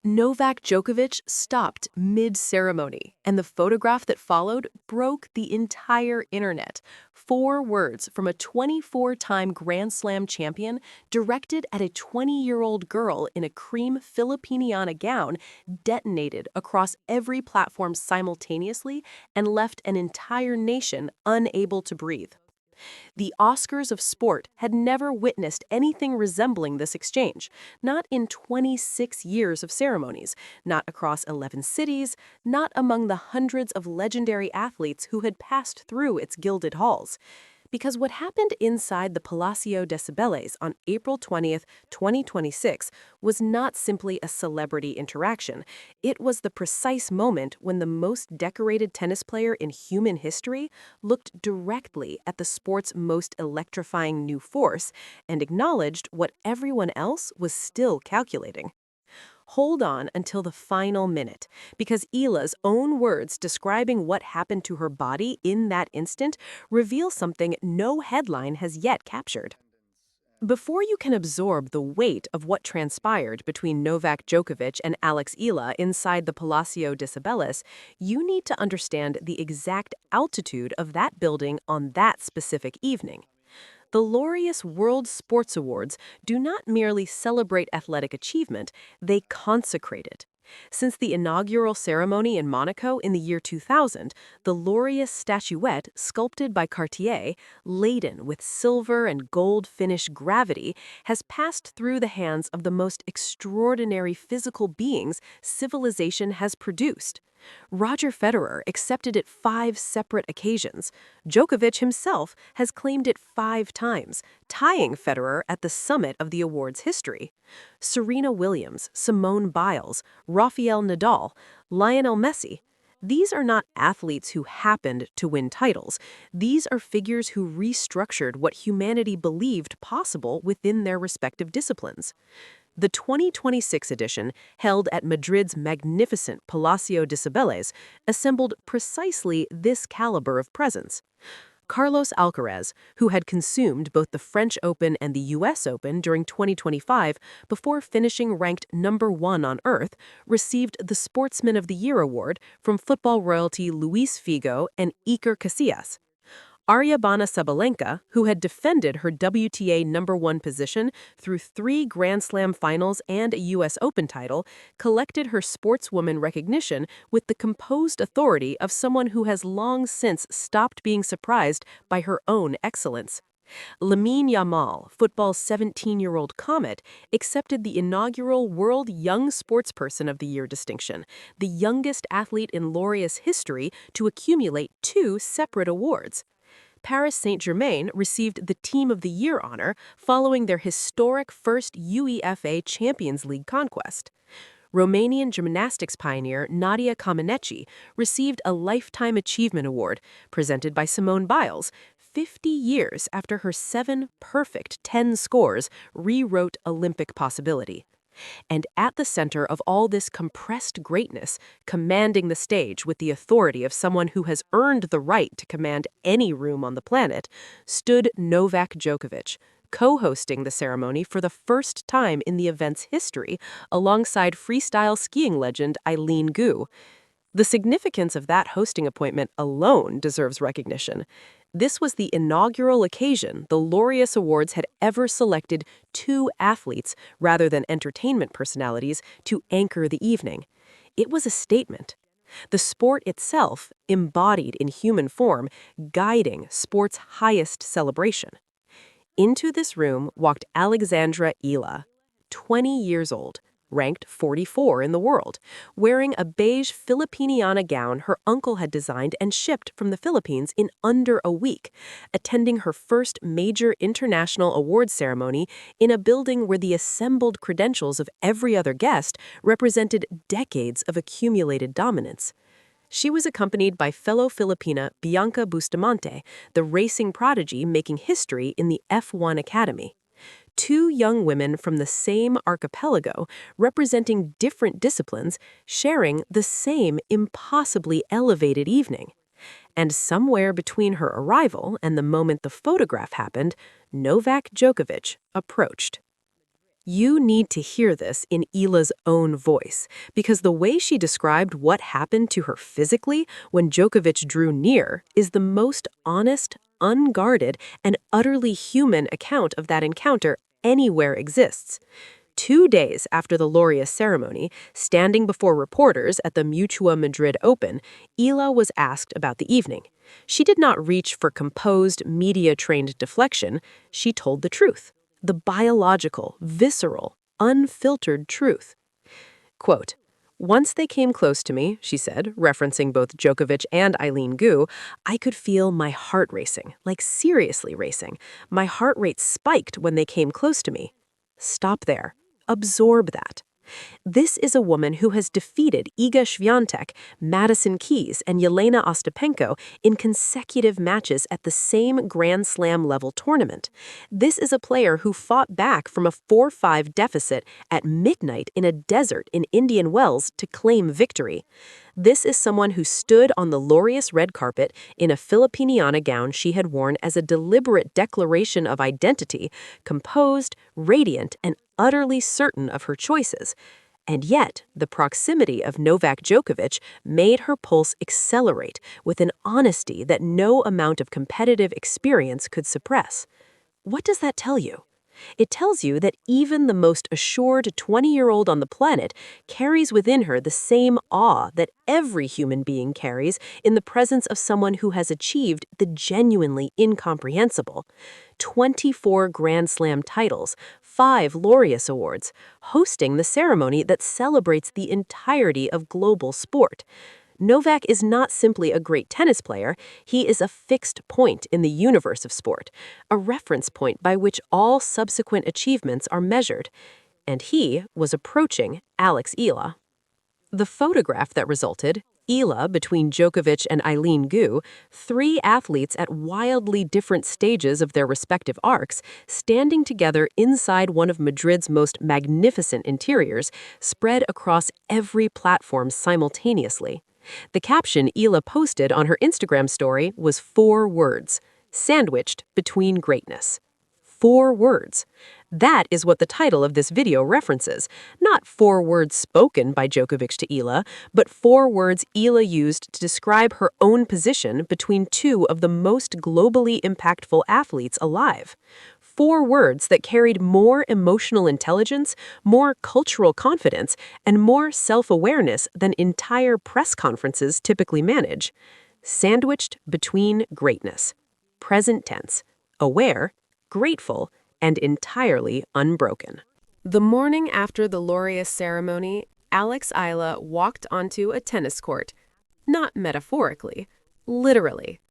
Novak Djokovic stopped mid-ceremony, and the photograph that followed broke the entire internet. 4 words from a 24-time Grand Slam champion directed at a 20-year-old girl in a cream Filipiniana gown detonated across every platform simultaneously and left an entire nation unable to breathe. The Oscars of sport had never witnessed anything resembling this exchange, not in 26 years of ceremonies, not across 11 cities, not among the hundreds of legendary athletes who had passed through its gilded halls. Because what happened inside the Palacio de Cibeles on April 20th, 2026, was not simply a celebrity interaction. It was the precise moment when the most decorated tennis player in human history looked directly at the sport's most electrifying new force and acknowledged what everyone else was still calculating. Hold on until the final minute, because Eala's own words describing what happened to her body in that instant reveal something no headline has yet captured. Before you can absorb the weight of what transpired between Novak Djokovic and Alex Eala inside the Palacio de Cibeles, you need to understand the exact altitude of that building on that specific evening. The Laureus World Sports Awards do not merely celebrate athletic achievement, they consecrate it. Since the inaugural ceremony in Monaco in the year 2000, the Laureus statuette, sculpted by Cartier, laden with silver and gold finish gravity, has passed through the hands of the most extraordinary physical beings civilization has produced. Roger Federer accepted it 5 separate occasions. Djokovic himself has claimed it 5 times, tying Federer at the summit of the award's history. Serena Williams, Simone Biles, Rafael Nadal, Lionel Messi. These are not athletes who happened to win titles. These are figures who restructured what humanity believed possible within their respective disciplines. The 2026 edition, held at Madrid's magnificent Palacio de Cibeles, assembled precisely this caliber of presence. Carlos Alcaraz, who had consumed both the French Open and the US Open during 2025 before finishing ranked #1 on Earth, received the Sportsman of the Year award from football royalty Luis Figo and Iker Casillas. Aryabana Sabalenka, who had defended her WTA #1 position through 3 Grand Slam finals and a US Open title, collected her sportswoman recognition with the composed authority of someone who has long since stopped being surprised by her own excellence. Lamine Yamal, football's 17-year-old comet, accepted the inaugural World Young Sportsperson of the Year distinction, the youngest athlete in Laureus history to accumulate 2 separate awards. Paris Saint-Germain received the Team of the Year honor following their historic first UEFA Champions League conquest. Romanian gymnastics pioneer Nadia Comaneci received a Lifetime Achievement Award presented by Simone Biles 50 years after her 7 perfect 10 scores rewrote Olympic possibility. And at the center of all this compressed greatness, commanding the stage with the authority of someone who has earned the right to command any room on the planet, stood Novak Djokovic, co-hosting the ceremony for the first time in the event's history, alongside freestyle skiing legend Eileen Gu. The significance of that hosting appointment alone deserves recognition. This was the inaugural occasion the Laureus Awards had ever selected 2 athletes, rather than entertainment personalities, to anchor the evening. It was a statement. The sport itself, embodied in human form, guiding sport's highest celebration. Into this room walked Alexandra Eala, 20 years old, ranked 44 in the world, wearing a beige Filipiniana gown her uncle had designed and shipped from the Philippines in under a week, attending her first major international awards ceremony in a building where the assembled credentials of every other guest represented decades of accumulated dominance. She was accompanied by fellow Filipina Bianca Bustamante, the racing prodigy making history in the F1 Academy. 2 young women from the same archipelago, representing different disciplines, sharing the same impossibly elevated evening. And somewhere between her arrival and the moment the photograph happened, Novak Djokovic approached. You need to hear this in Eala's own voice, because the way she described what happened to her physically when Djokovic drew near is the most honest, unguarded, and utterly human account of that encounter anywhere exists. 2 days after the Laureus ceremony, standing before reporters at the Madrid Open, Eala was asked about the evening. She did not reach for composed, media-trained deflection. She told the truth. The biological, visceral, unfiltered truth. Quote, "Once they came close to me," she said, referencing both Djokovic and Eileen Gu, "I could feel my heart racing, like seriously racing. My heart rate spiked when they came close to me." Stop there. Absorb that. This is a woman who has defeated Iga Swiatek, Madison Keys, and Yelena Ostapenko in consecutive matches at the same Grand Slam level tournament. This is a player who fought back from a 4-5 deficit at midnight in a desert in Indian Wells to claim victory. This is someone who stood on the Laureus red carpet in a Filipiniana gown she had worn as a deliberate declaration of identity, composed, radiant, and utterly certain of her choices. And yet, the proximity of Novak Djokovic made her pulse accelerate with an honesty that no amount of competitive experience could suppress. What does that tell you? It tells you that even the most assured 20-year-old on the planet carries within her the same awe that every human being carries in the presence of someone who has achieved the genuinely incomprehensible. 24 Grand Slam titles, 5 Laureus Awards, hosting the ceremony that celebrates the entirety of global sport. Novak is not simply a great tennis player, he is a fixed point in the universe of sport, a reference point by which all subsequent achievements are measured. And he was approaching Alex Eala. The photograph that resulted, Eala between Djokovic and Eileen Gu, 3 athletes at wildly different stages of their respective arcs, standing together inside one of Madrid's most magnificent interiors, spread across every platform simultaneously. The caption Eala posted on her Instagram story was 4 words, "Sandwiched between greatness." 4 words. That is what the title of this video references. Not 4 words spoken by Djokovic to Eala, but 4 words Eala used to describe her own position between 2 of the most globally impactful athletes alive. 4 words that carried more emotional intelligence, more cultural confidence, and more self-awareness than entire press conferences typically manage. Sandwiched between greatness. Present tense. Aware, grateful, and entirely unbroken. The morning after the Laureus ceremony, Alex Eala walked onto a tennis court. Not metaphorically, literally.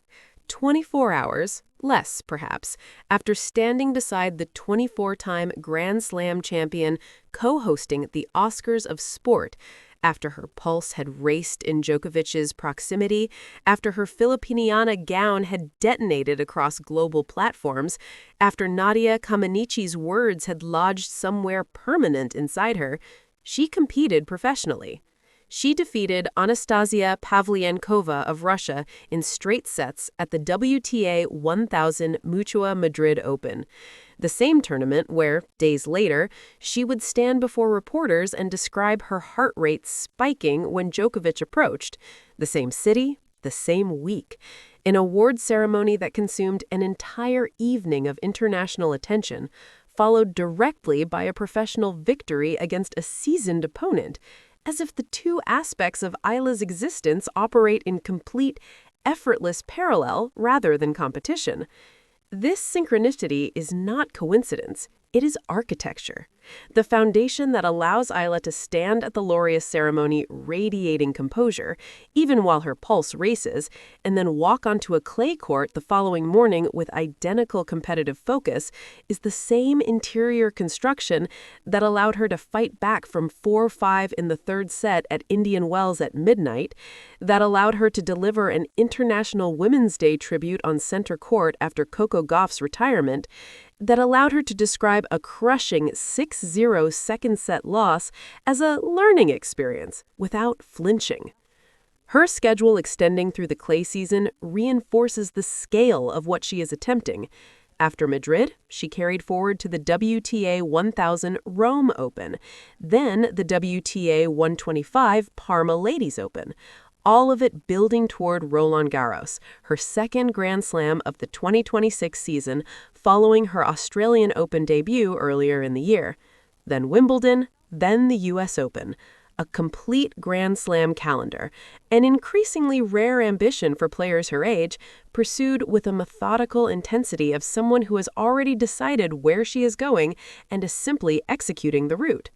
24 hours, less perhaps, after standing beside the 24-time Grand Slam champion co-hosting the Oscars of sport, after her pulse had raced in Djokovic's proximity, after her Filipiniana gown had detonated across global platforms, after Nadia Comaneci's words had lodged somewhere permanent inside her, she competed professionally. She defeated Anastasia Pavlienkova of Russia in straight sets at the WTA 1000 Madrid Open, the same tournament where, days later, she would stand before reporters and describe her heart rate spiking when Djokovic approached, the same city, the same week, an award ceremony that consumed an entire evening of international attention, followed directly by a professional victory against a seasoned opponent, as if the 2 aspects of Eila's existence operate in complete, effortless parallel rather than competition. This synchronicity is not coincidence, it is architecture. The foundation that allows Eala to stand at the Laureus ceremony radiating composure, even while her pulse races, and then walk onto a clay court the following morning with identical competitive focus, is the same interior construction that allowed her to fight back from 4-5 in the 3rd set at Indian Wells at midnight, that allowed her to deliver an International Women's Day tribute on center court after Coco Gauff's retirement, that allowed her to describe a crushing 6-0 second set loss as a learning experience without flinching. Her schedule extending through the clay season reinforces the scale of what she is attempting. After Madrid, she carried forward to the WTA 1000 Rome Open, then the WTA 125 Parma Ladies Open, all of it building toward Roland Garros, her second Grand Slam of the 2026 season following her Australian Open debut earlier in the year. Then Wimbledon, then the US Open. A complete Grand Slam calendar, an increasingly rare ambition for players her age, pursued with a methodical intensity of someone who has already decided where she is going and is simply executing the route.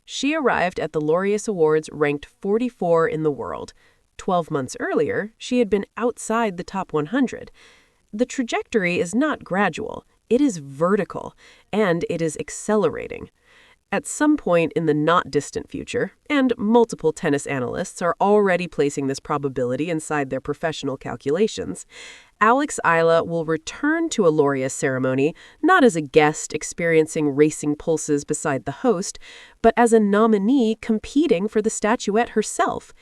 She arrived at the Laureus Awards ranked 44 in the world. 12 months earlier, she had been outside the top 100. The trajectory is not gradual, it is vertical, and it is accelerating. At some point in the not-distant future, and multiple tennis analysts are already placing this probability inside their professional calculations, Alex Eala will return to a Laureus ceremony not as a guest experiencing racing pulses beside the host, but as a nominee competing for the statuette herself.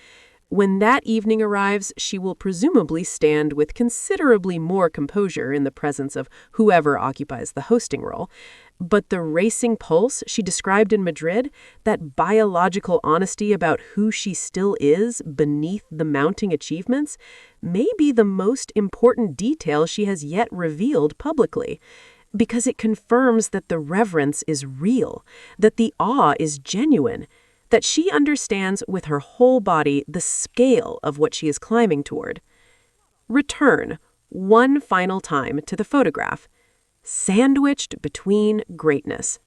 When that evening arrives, she will presumably stand with considerably more composure in the presence of whoever occupies the hosting role. But the racing pulse she described in Madrid, that biological honesty about who she still is beneath the mounting achievements, may be the most important detail she has yet revealed publicly. Because it confirms that the reverence is real, that the awe is genuine, that she understands with her whole body the scale of what she is climbing toward. Return, one final time, to the photograph. Sandwiched between greatness.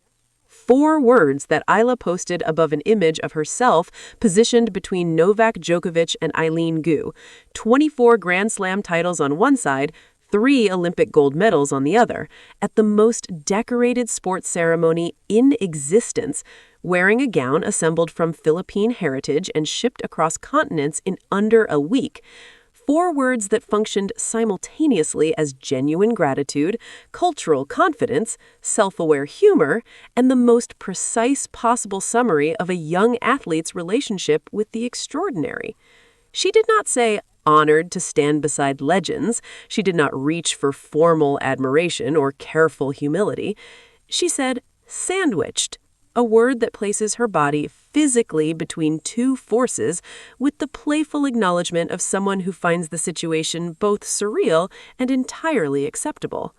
4 words that Eala posted above an image of herself positioned between Novak Djokovic and Eileen Gu, 24 Grand Slam titles on one side, 3 Olympic gold medals on the other, at the most decorated sports ceremony in existence, wearing a gown assembled from Philippine heritage and shipped across continents in under a week. 4 words that functioned simultaneously as genuine gratitude, cultural confidence, self-aware humor, and the most precise possible summary of a young athlete's relationship with the extraordinary. She did not say, honored to stand beside legends. She did not reach for formal admiration or careful humility. She said, sandwiched, a word that places her body physically between 2 forces with the playful acknowledgement of someone who finds the situation both surreal and entirely acceptable.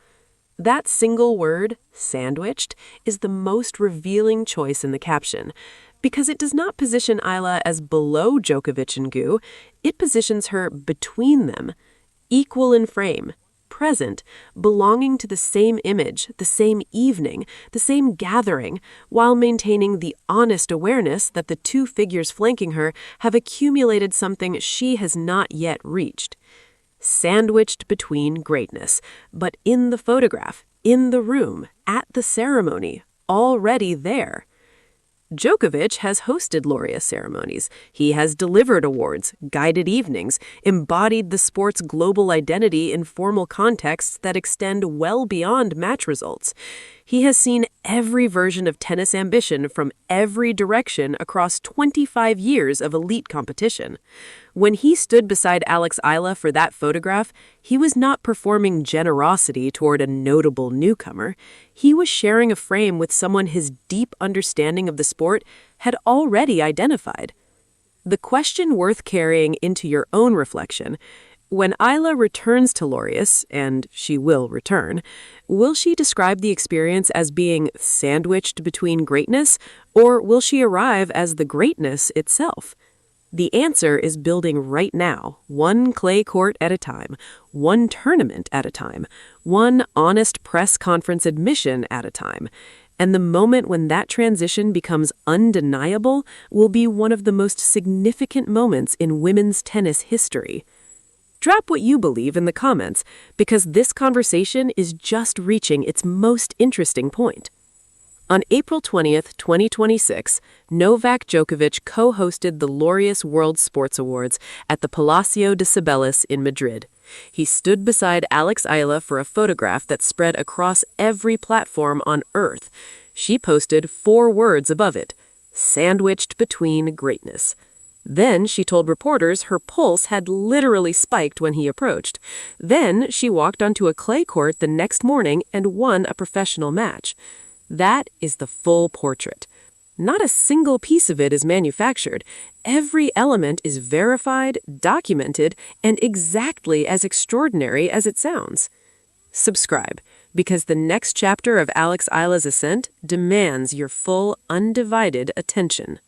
That single word, sandwiched, is the most revealing choice in the caption, because it does not position Eala as below Djokovic and Gu, it positions her between them, equal in frame, present, belonging to the same image, the same evening, the same gathering, while maintaining the honest awareness that the 2 figures flanking her have accumulated something she has not yet reached. Sandwiched between greatness, but in the photograph, in the room, at the ceremony, already there. Djokovic has hosted Laureus ceremonies. He has delivered awards, guided evenings, embodied the sport's global identity in formal contexts that extend well beyond match results. He has seen every version of tennis ambition from every direction across 25 years of elite competition. When he stood beside Alex Eala for that photograph, he was not performing generosity toward a notable newcomer. He was sharing a frame with someone his deep understanding of the sport had already identified. The question worth carrying into your own reflection: when Eala returns to Laureus, and she will return, will she describe the experience as being sandwiched between greatness, or will she arrive as the greatness itself? The answer is building right now, one clay court at a time, one tournament at a time, one honest press conference admission at a time. And the moment when that transition becomes undeniable will be one of the most significant moments in women's tennis history. Drop what you believe in the comments, because this conversation is just reaching its most interesting point. On April 20th, 2026, Novak Djokovic co-hosted the Laureus World Sports Awards at the Palacio de Cibeles in Madrid. He stood beside Alex Eala for a photograph that spread across every platform on Earth. She posted 4 words above it: sandwiched between greatness. Then she told reporters her pulse had literally spiked when he approached. Then she walked onto a clay court the next morning and won a professional match. That is the full portrait. Not a single piece of it is manufactured. Every element is verified, documented, and exactly as extraordinary as it sounds. Subscribe, because the next chapter of Alex Eala's ascent demands your full, undivided attention.